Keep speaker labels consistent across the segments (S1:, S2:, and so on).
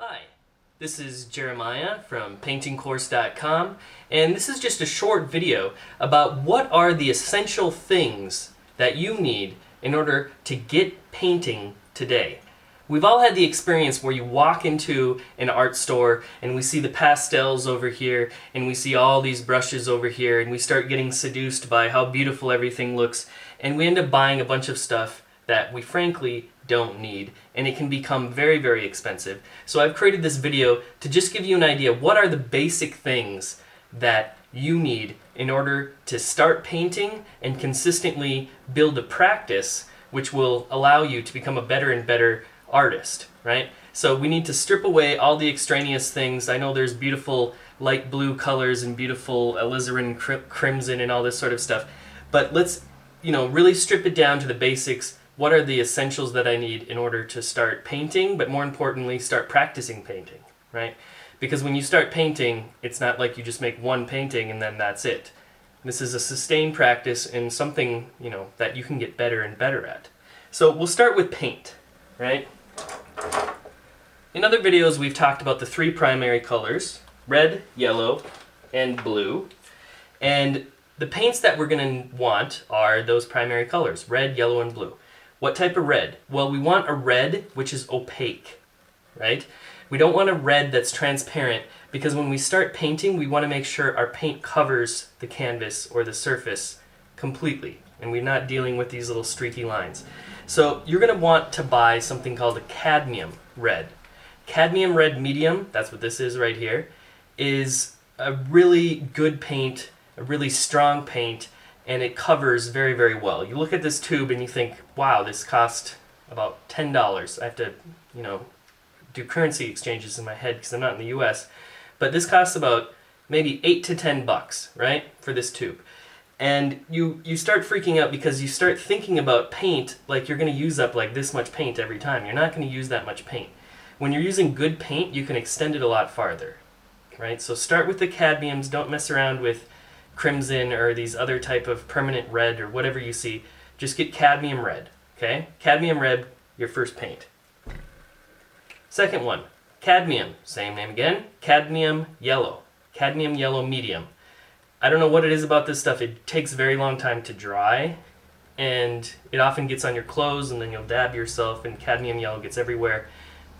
S1: Hi, this is Jeremiah from paintingcourse.com, and this is just a short video about what are the essential things that you need in order to get painting today. We've all had the experience where you walk into an art store and we see the pastels over here and we see all these brushes over here and we start getting seduced by how beautiful everything looks, and we end up buying a bunch of stuff that we frankly don't need, and it can become very, very expensive. So I've created this video to just give you an idea what are the basic things that you need in order to start painting and consistently build a practice which will allow you to become a better and better artist, right? So we need to strip away all the extraneous things. I know there's beautiful light blue colors and beautiful alizarin crimson and all this sort of stuff, but let's really strip it down to the basics. What are the essentials that I need in order to start painting, but more importantly, start practicing painting, right? Because when you start painting, it's not like you just make one painting and then that's it. This is a sustained practice and something, that you can get better and better at. So we'll start with paint, right? In other videos, we've talked about the three primary colors, red, yellow, and blue. And the paints that we're going to want are those primary colors, red, yellow, and blue. What type of red? Well, we want a red which is opaque, right? We don't want a red that's transparent, because when we start painting, we want to make sure our paint covers the canvas or the surface completely, and we're not dealing with these little streaky lines. So you're going to want to buy something called a cadmium red. Cadmium red medium, that's what this is right here, is a really good paint, a really strong paint, and it covers very, very well. You look at this tube and you think, wow, this cost about $10. I have to, do currency exchanges in my head because I'm not in the US. But this costs about maybe $8 to $10, right, for this tube. And you start freaking out because you start thinking about paint like you're going to use up like this much paint every time. You're not going to use that much paint. When you're using good paint, you can extend it a lot farther, right? So start with the cadmiums. Don't mess around with crimson or these other type of permanent red or whatever you see. Just get cadmium red, okay? Cadmium red, your first paint. Second one, cadmium, same name again, cadmium yellow medium. I don't know what it is about this stuff. It takes a very long time to dry, and it often gets on your clothes, and then you'll dab yourself, and cadmium yellow gets everywhere.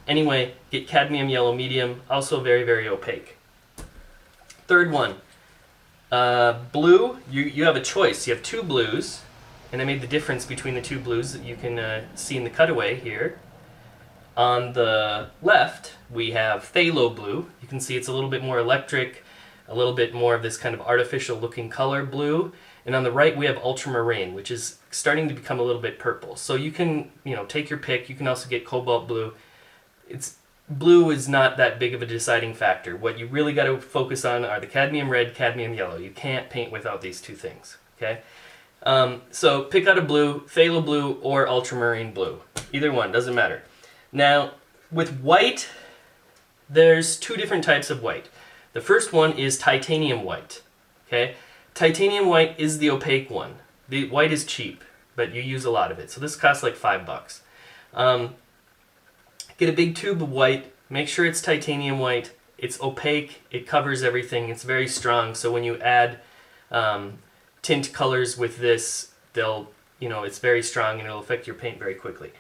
S1: Anyway, get cadmium yellow medium, also very, very opaque. Third one, blue. You have a choice. You have two blues, and I made the difference between the two blues that you can see in the cutaway here. On the left, we have phthalo blue. You can see it's a little bit more electric, a little bit more of this kind of artificial looking color blue. And on the right, we have ultramarine, which is starting to become a little bit purple. So you can, take your pick. You can also get cobalt blue. Blue is not that big of a deciding factor. What you really got to focus on are the cadmium red, cadmium yellow. You can't paint without these two things, okay? So pick out a blue, phthalo blue, or ultramarine blue. Either one, doesn't matter. Now, with white, there's two different types of white. The first one is titanium white, okay? Titanium white is the opaque one. The white is cheap, but you use a lot of it. So this costs like $5. Get a big tube of white, make sure it's titanium white, it's opaque, it covers everything, it's very strong, so when you add tint colors with this, it's very strong and it'll affect your paint very quickly.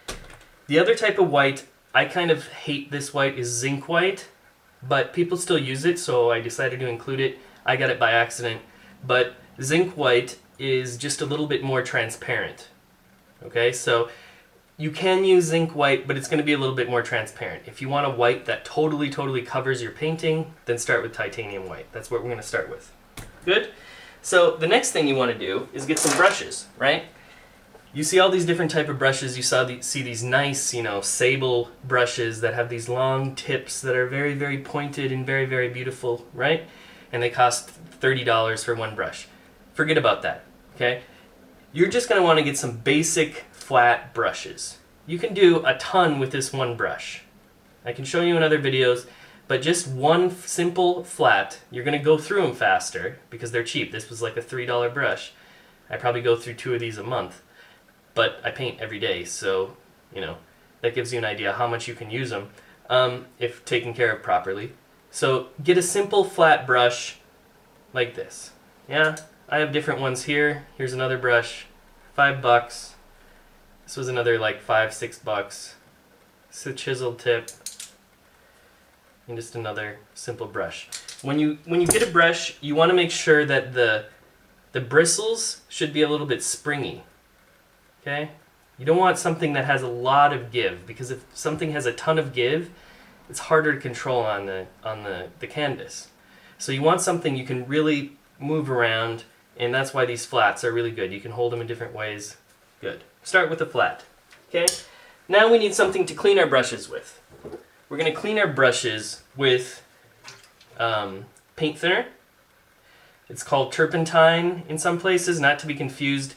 S1: The other type of white, I kind of hate this white, is zinc white, but people still use it, so I decided to include it. I got it by accident, but zinc white is just a little bit more transparent, okay? So you can use zinc white, but it's going to be a little bit more transparent. If you want a white that totally, totally covers your painting, then start with titanium white. That's what we're going to start with. Good? So the next thing you want to do is get some brushes, right? You see all these different type of brushes. You see these nice, sable brushes that have these long tips that are very, very pointed and very, very beautiful, right? And they cost $30 for one brush. Forget about that, okay? You're just going to want to get some basic flat brushes. You can do a ton with this one brush. I can show you in other videos, but just one simple flat, you're going to go through them faster because they're cheap. This was like a $3 brush. I probably go through 2 of these a month, but I paint every day, so that gives you an idea how much you can use them. if taken care of properly. So get a simple flat brush like this. Yeah, I have different ones here. Here's another brush, $5. This was another like $5-6. It's a chisel tip, and just another simple brush. When you get a brush, you want to make sure that the bristles should be a little bit springy. Okay? You don't want something that has a lot of give, because if something has a ton of give, it's harder to control on the canvas. So you want something you can really move around, and that's why these flats are really good. You can hold them in different ways. Good. Start with a flat. Okay? Now we need something to clean our brushes with. We're going to clean our brushes with paint thinner. It's called turpentine in some places, not to be confused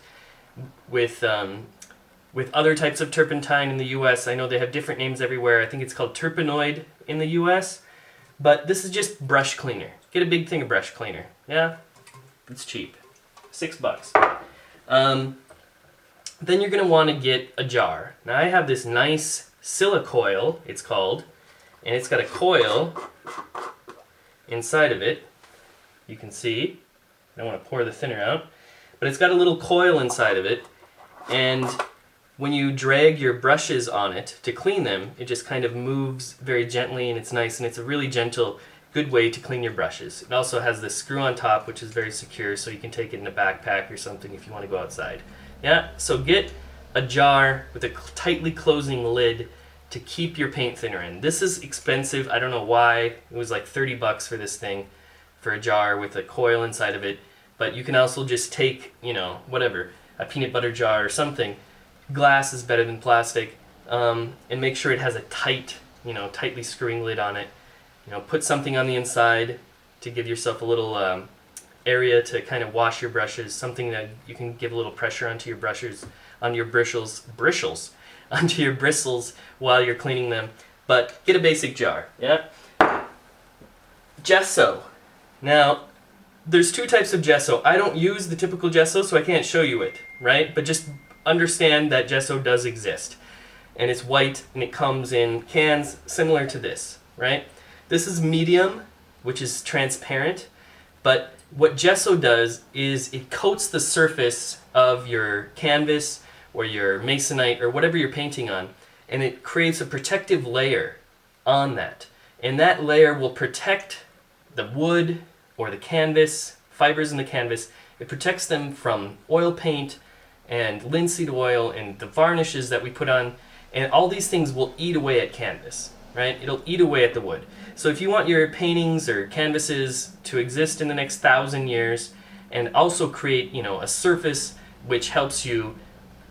S1: with other types of turpentine in the US. I know they have different names everywhere. I think it's called Turpenoid in the US. But this is just brush cleaner. Get a big thing of brush cleaner. Yeah? It's cheap. $6. Then you're going to want to get a jar. Now I have this nice silicoil, it's called, and it's got a coil inside of it. You can see. I don't want to pour the thinner out. But it's got a little coil inside of it, and when you drag your brushes on it to clean them, it just kind of moves very gently, and it's nice, and it's a really gentle, good way to clean your brushes. It also has this screw on top, which is very secure, so you can take it in a backpack or something if you want to go outside. Yeah, so get a jar with a tightly closing lid to keep your paint thinner in. This is expensive. I don't know why. It was like $30 for this thing, for a jar with a coil inside of it. But you can also just take, whatever, a peanut butter jar or something. Glass is better than plastic. And make sure it has a tight, tightly screwing lid on it. Put something on the inside to give yourself a little area to kind of wash your brushes, something that you can give a little pressure onto your brushes, onto your onto your bristles while you're cleaning them. But get a basic jar, yeah? Gesso. Now, there's two types of gesso. I don't use the typical gesso, so I can't show you it, right? But just understand that gesso does exist. And it's white, and it comes in cans similar to this, right? This is medium, which is transparent, but what gesso does is it coats the surface of your canvas or your masonite or whatever you're painting on, and it creates a protective layer on that. And that layer will protect the wood or the canvas, fibers in the canvas. It protects them from oil paint and linseed oil and the varnishes that we put on, and all these things will eat away at canvas, right? It'll eat away at the wood. So if you want your paintings or canvases to exist in the next 1,000 years and also create, a surface which helps you,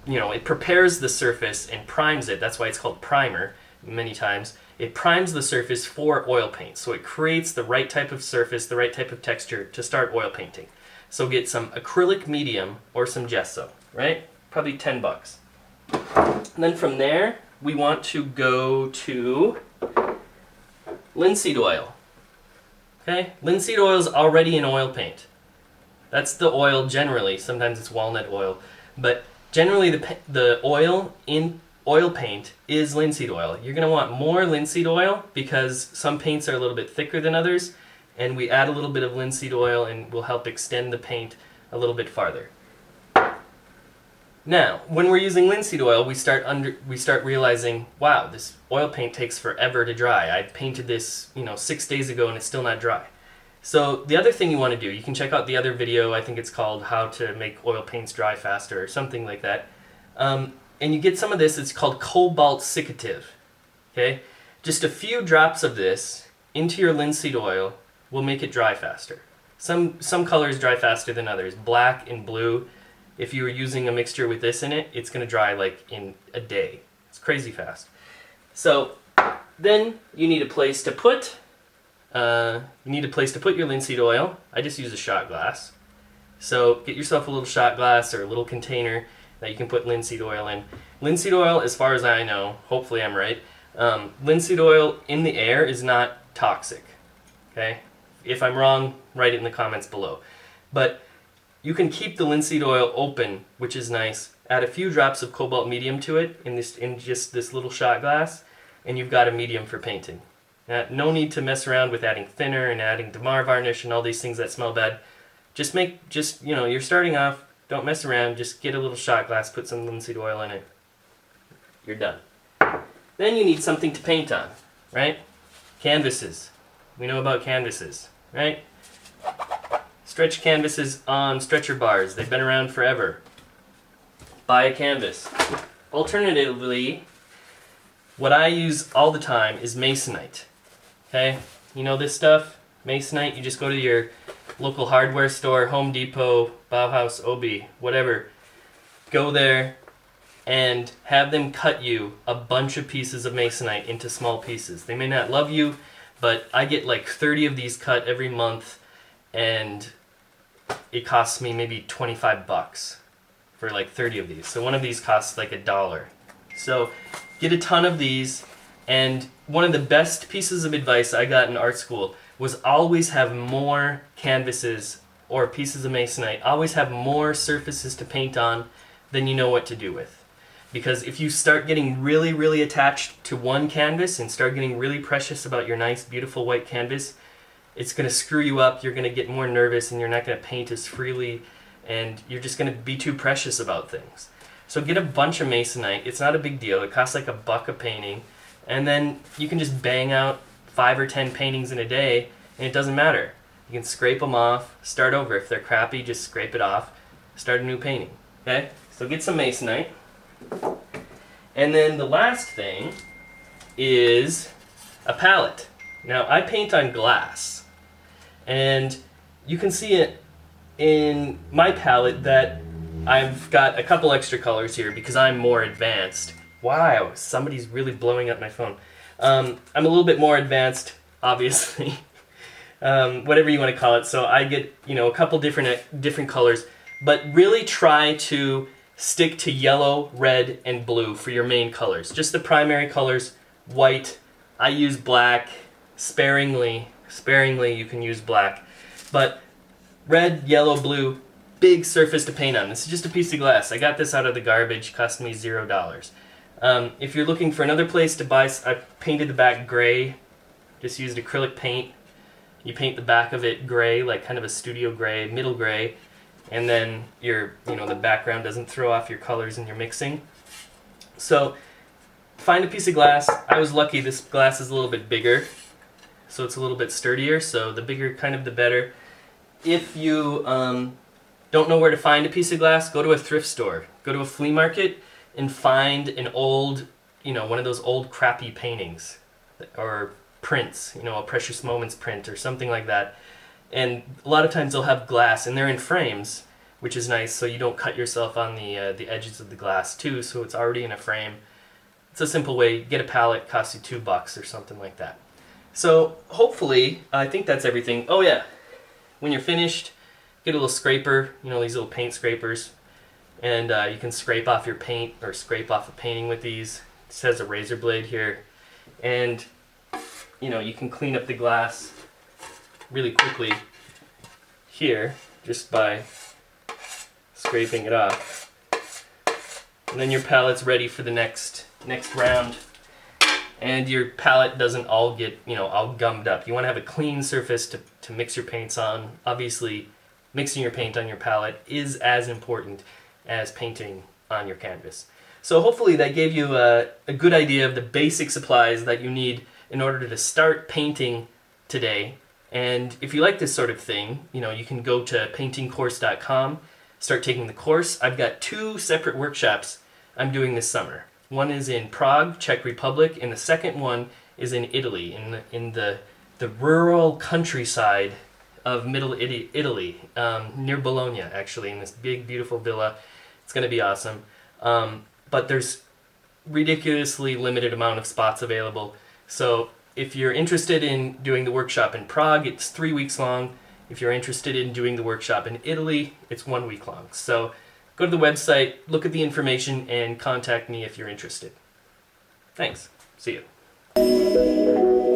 S1: it prepares the surface and primes it. That's why it's called primer many times. It primes the surface for oil paint. So it creates the right type of surface, the right type of texture to start oil painting. So get some acrylic medium or some gesso, right? Probably $10. And then from there, we want to go to linseed oil. Okay? Linseed oil is already in oil paint. That's the oil generally. Sometimes it's walnut oil. But generally the oil in oil paint is linseed oil. You're going to want more linseed oil because some paints are a little bit thicker than others, and we add a little bit of linseed oil and will help extend the paint a little bit farther. Now, when we're using linseed oil, we start realizing, wow, this oil paint takes forever to dry. I painted this, 6 days ago and it's still not dry. So the other thing you want to do, you can check out the other video, I think it's called How to Make Oil Paints Dry Faster or something like that. And you get some of this, it's called cobalt cicative. Okay? Just a few drops of this into your linseed oil will make it dry faster. Some colors dry faster than others. Black and blue, if you were using a mixture with this in it, it's going to dry like in a day. It's crazy fast. So then you need a place to put your linseed oil. I just use a shot glass. So get yourself a little shot glass or a little container that you can put linseed oil in. Linseed oil, as far as I know, hopefully I'm right, linseed oil in the air is not toxic. Okay? If I'm wrong, write it in the comments below. But you can keep the linseed oil open, which is nice. Add a few drops of cobalt medium to it in just this little shot glass. and you've got a medium for painting. No need to mess around with adding thinner and adding Damar varnish and all these things that smell bad. Just you're starting off, don't mess around, just get a little shot glass, put some linseed oil in it. You're done. Then you need something to paint on, right? Canvases. We know about canvases, right? Stretch canvases on stretcher bars. They've been around forever. Buy a canvas. Alternatively, what I use all the time is masonite. Okay? You know this stuff? Masonite, you just go to your local hardware store, Home Depot, Bauhaus, Obi, whatever. Go there and have them cut you a bunch of pieces of masonite into small pieces. They may not love you, but I get like 30 of these cut every month, and it costs me maybe 25 bucks for like 30 of these. So one of these costs like $1. So get a ton of these, and one of the best pieces of advice I got in art school was always have more canvases or pieces of masonite, always have more surfaces to paint on than you know what to do with. Because if you start getting really, really attached to one canvas and start getting really precious about your nice, beautiful white canvas, it's going to screw you up, you're going to get more nervous, and you're not going to paint as freely, and you're just going to be too precious about things. So get a bunch of masonite. It's not a big deal. It costs like $1 a painting, and then you can just bang out 5 or 10 paintings in a day, and it doesn't matter. You can scrape them off, start over. If they're crappy, just scrape it off, start a new painting. Okay? So get some masonite. And then the last thing is a palette. Now, I paint on glass, and you can see it in my palette that I've got a couple extra colors here because I'm more advanced. Wow, somebody's really blowing up my phone. I'm a little bit more advanced, obviously, whatever you want to call it. So I get, a couple different colors, but really try to stick to yellow, red, and blue for your main colors. Just the primary colors, white. I use black sparingly. Sparingly, you can use black. But red, yellow, blue, big surface to paint on. This is just a piece of glass. I got this out of the garbage, cost me $0. If you're looking for another place to buy, I painted the back gray. Just used acrylic paint. You paint the back of it gray, like kind of a studio gray, middle gray, and then the background doesn't throw off your colors in your mixing. So find a piece of glass. I was lucky this glass is a little bit bigger, so it's a little bit sturdier, so the bigger kind of the better. If you don't know where to find a piece of glass, go to a thrift store. Go to a flea market and find an old, one of those old crappy paintings or prints, a Precious Moments print or something like that. And a lot of times they'll have glass, and they're in frames, which is nice, so you don't cut yourself on the edges of the glass too, so it's already in a frame. It's a simple way. Get a palette, costs you $2 or something like that. So hopefully, I think that's everything. Oh yeah, when you're finished, get a little scraper, these little paint scrapers, and you can scrape off your paint or scrape off a painting with these. It says a razor blade here, and you can clean up the glass really quickly here just by scraping it off, and then your palette's ready for the next round, and your palette doesn't all get all gummed up. You want to have a clean surface to mix your paints on. Obviously, mixing your paint on your palette is as important as painting on your canvas. So hopefully that gave you a good idea of the basic supplies that you need in order to start painting today. And if you like this sort of thing, you can go to paintingcourse.com, start taking the course. I've got 2 separate workshops I'm doing this summer. One is in Prague, Czech Republic, and the second one is in Italy, in the rural countryside of Middle Italy, near Bologna, actually, in this big, beautiful villa. It's going to be awesome. But there's ridiculously limited amount of spots available. So if you're interested in doing the workshop in Prague, it's 3 weeks long. If you're interested in doing the workshop in Italy, it's 1 week long. So go to the website, look at the information, and contact me if you're interested. Thanks. See you.